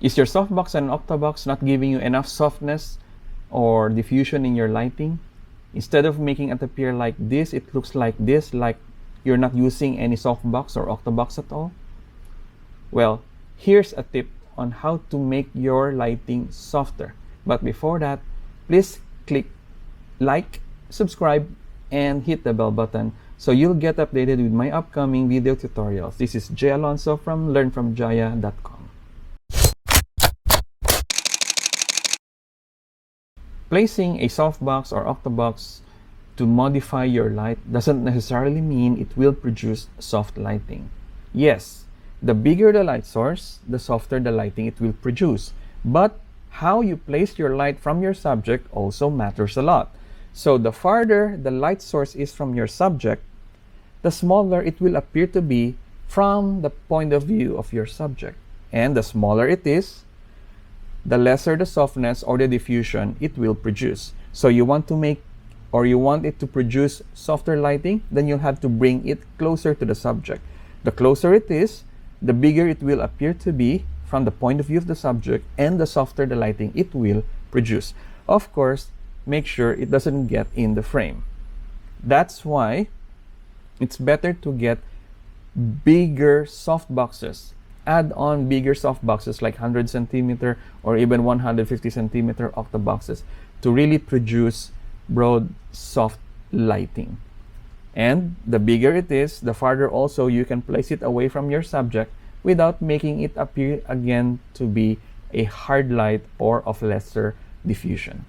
Is your softbox and octabox not giving you enough softness or diffusion in your lighting? Instead of making it appear like this, it looks like this, like you're not using any softbox or octabox at all? Well, here's a tip on how to make your lighting softer. But before that, please click like, subscribe, and hit the bell button so you'll get updated with my upcoming video tutorials. This is Jay Alonso from learnfromjaya.com. Placing a softbox or octabox to modify your light doesn't necessarily mean it will produce soft lighting. Yes, the bigger the light source, the softer the lighting it will produce. But how you place your light from your subject also matters a lot. So the farther the light source is from your subject, the smaller it will appear to be from the point of view of your subject. And the smaller it is, the lesser the softness or the diffusion it will produce. So you want to make, or you want it to produce softer lighting, then you'll have to bring it closer to the subject. The closer it is, the bigger it will appear to be from the point of view of the subject, and the softer the lighting it will produce. Of course, make sure it doesn't get in the frame. That's why it's better to get bigger soft boxes. Add on bigger soft boxes like 100 centimeter or even 150 centimeter octaboxes to really produce broad, soft lighting. And the bigger it is, the farther also you can place it away from your subject without making it appear again to be a hard light or of lesser diffusion.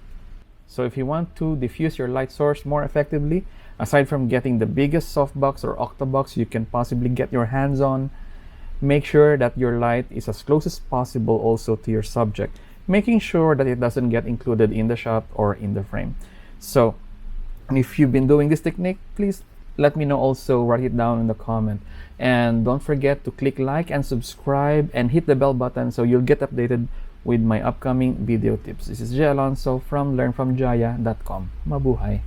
So if you want to diffuse your light source more effectively, aside from getting the biggest softbox or octabox you can possibly get your hands on, make sure that your light is as close as possible also to your subject, making sure that it doesn't get included in the shot or in the frame. So if you've been doing this technique, please let me know also, write it down in the comment. And don't forget to click like and subscribe and hit the bell button so you'll get updated with my upcoming video tips. This is Jay Alonso from learnfromjaya.com. Mabuhay!